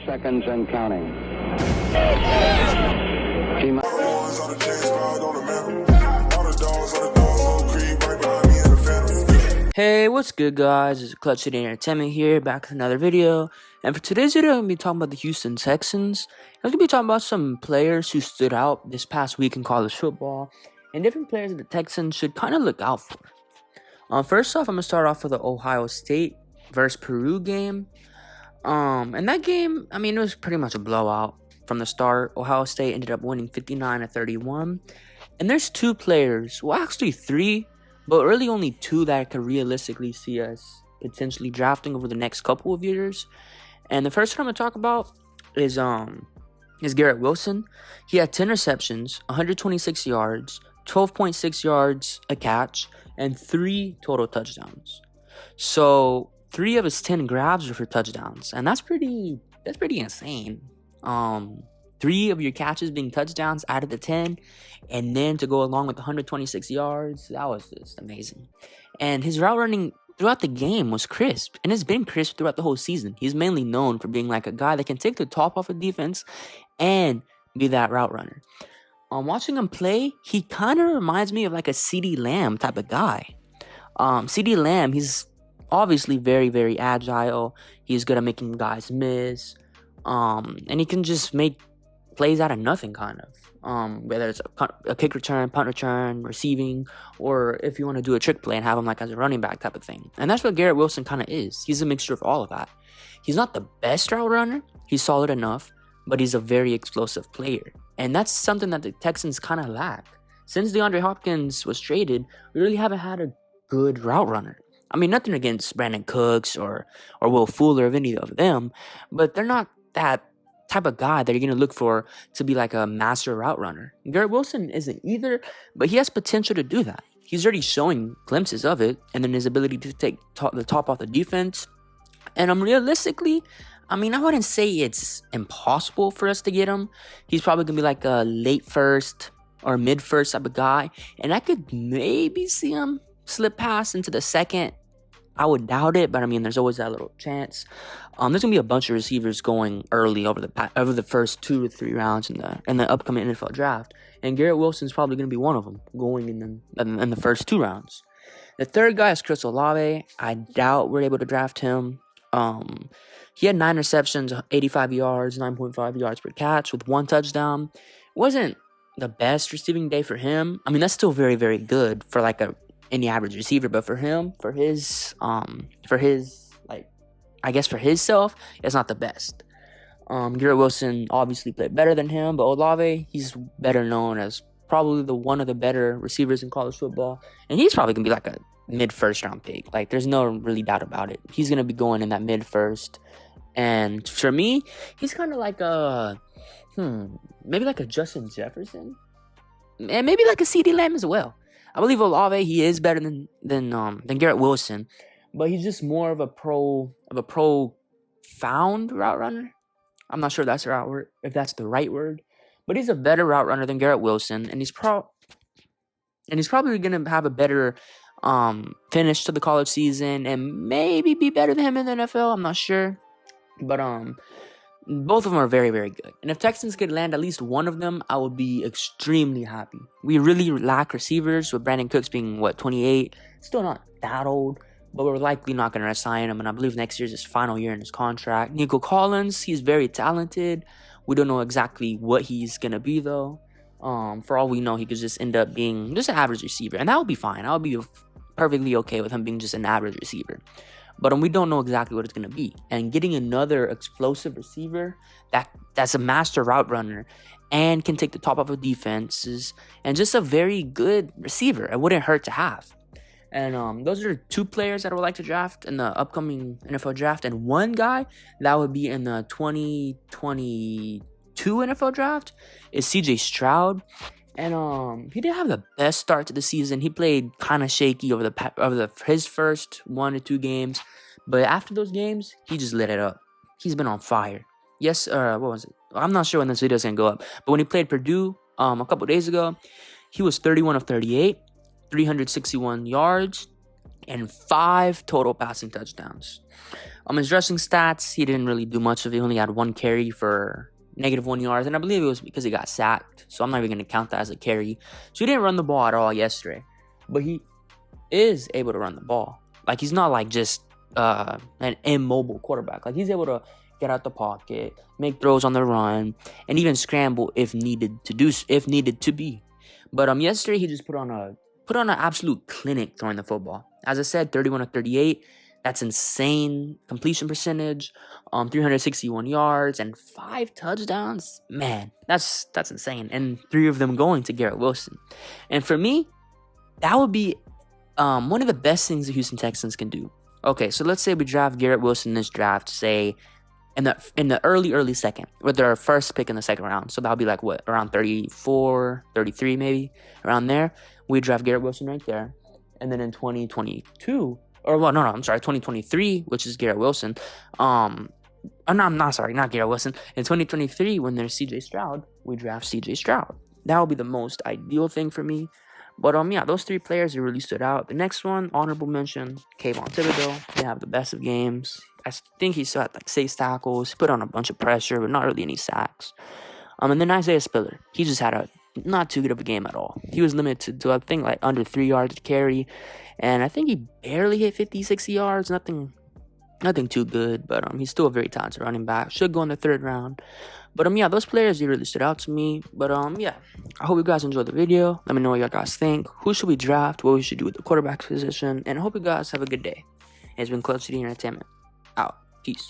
30 seconds and counting. Hey, what's good, guys? It's Clutch City Entertainment here, back with another video. And for today's video, I'm going to be talking about the Houston Texans. I'm going to be talking about some players who stood out this past week in college football, and different players that the Texans should kind of look out for. First off, I'm going to start off with the Ohio State versus Peru game. And that game, I mean, it was pretty much a blowout from the start. Ohio State ended up winning 59-31. And there's two players, well, actually three, but really only two that I could realistically see us potentially drafting over the next couple of years. And the first one I'm going to talk about is Garrett Wilson. He had 10 receptions, 126 yards, 12.6 yards a catch, and 3 total touchdowns. So 3 of his 10 grabs were for touchdowns, and that's pretty insane. 3 of your catches being touchdowns out of the 10, and then to go along with 126 yards, that was just amazing. And his route running throughout the game was crisp, and it's been crisp throughout the whole season. He's mainly known for being like a guy that can take the top off of defense and be that route runner. Watching him play, he kind of reminds me of like a CeeDee Lamb type of guy. CeeDee Lamb, he's obviously very, very agile. He's good at making guys miss. And he can just make plays out of nothing, kind of. Whether it's a kick return, punt return, receiving, or if you want to do a trick play and have him like as a running back type of thing. And that's what Garrett Wilson kind of is. He's a mixture of all of that. He's not the best route runner. He's solid enough, but he's a very explosive player. And that's something that the Texans kind of lack. Since DeAndre Hopkins was traded, we really haven't had a good route runner. I mean, nothing against Brandon Cooks or Will Fuller of any of them, but they're not that type of guy that you're going to look for to be like a master route runner. Garrett Wilson isn't either, but he has potential to do that. He's already showing glimpses of it, and then his ability to take the top off the defense. And realistically, I mean, I wouldn't say it's impossible for us to get him. He's probably going to be like a late first or mid first type of guy, and I could maybe see him slip past into the second. I would doubt it, but I mean, there's always that little chance. There's gonna be a bunch of receivers going early over the first 2 to 3 rounds in the upcoming NFL draft, and Garrett Wilson's probably gonna be one of them going in the first 2 rounds. The third guy is Chris Olave. I doubt we're able to draft him. He had 9 receptions, 85 yards, 9.5 yards per catch with 1 touchdown. Wasn't the best receiving day for him. I mean, that's still very, very good for like any average receiver, but for him, for his self, it's not the best. Garrett Wilson obviously played better than him, but Olave, he's better known as probably one of the better receivers in college football, and he's probably gonna be like a mid-first round pick. Like, there's no really doubt about it. He's gonna be going in that mid-first, and for me, he's kind of like maybe like a Justin Jefferson, and maybe like a CeeDee Lamb as well. I believe Olave, he is better than Garrett Wilson, but he's just more of a profound route runner. I'm not sure if that's the right word, but he's a better route runner than Garrett Wilson, and he's probably gonna have a better finish to the college season and maybe be better than him in the NFL. I'm not sure, but both of them are very, very good. And if Texans could land at least one of them, I would be extremely happy. We really lack receivers, with Brandon Cooks being, 28? Still not that old, but we're likely not going to assign him. And I believe next year's his final year in his contract. Nico Collins, he's very talented. We don't know exactly what he's going to be, though. For all we know, he could just end up being just an average receiver. And that would be fine. I would be perfectly okay with him being just an average receiver. But we don't know exactly what it's going to be. And getting another explosive receiver that's a master route runner and can take the top off of defenses and just a very good receiver, it wouldn't hurt to have. And those are 2 players that I would like to draft in the upcoming NFL draft. And one guy that would be in the 2022 NFL draft is CJ Stroud. And he didn't have the best start to the season. He played kind of shaky over his first 1 to 2 games, but after those games, he just lit it up. He's been on fire. Yes, what was it? I'm not sure when this video is gonna go up, but when he played Purdue a couple days ago, he was 31 of 38, 361 yards, and 5 total passing touchdowns. His rushing stats, he didn't really do much of it. He only had 1 carry for -1 yards, and I believe it was because he got sacked, so I'm not even going to count that as a carry. So he didn't run the ball at all yesterday, but he is able to run the ball. Like, he's not like just an immobile quarterback. Like, he's able to get out the pocket, make throws on the run, and even scramble if needed to be. But yesterday he just put on an absolute clinic throwing the football. As I said, 31 of 38. That's insane completion percentage. 361 yards and 5 touchdowns. Man, that's insane. And 3 of them going to Garrett Wilson. And for me, that would be one of the best things the Houston Texans can do. Okay, so let's say we draft Garrett Wilson in this draft, say in the early second, with their first pick in the second round. So that'll be like what, around 34, 33 maybe, around there. We draft Garrett Wilson right there. And then in 2022, or well, no, I'm sorry, 2023, which is Garrett Wilson. I'm not sorry, not Garrett Wilson. In 2023, when there's CJ Stroud, we draft CJ Stroud. That would be the most ideal thing for me. But yeah, those 3 players that really stood out. The next one, honorable mention, Kayvon Thibodeau. They have the best of games. I think he still had like 6 tackles. He put on a bunch of pressure, but not really any sacks. And then Isaiah Spiller. He just had a not too good of a game at all. He was limited to, I think, like under 3 yards to carry. And I think he barely hit 50, 60 yards. Nothing too good. But he's still a very talented running back. Should go in the 3rd round. But yeah, those players, they really stood out to me. But yeah, I hope you guys enjoyed the video. Let me know what you guys think. Who should we draft? What we should do with the quarterback position? And I hope you guys have a good day. It's been Clutch City Entertainment. Out. Peace.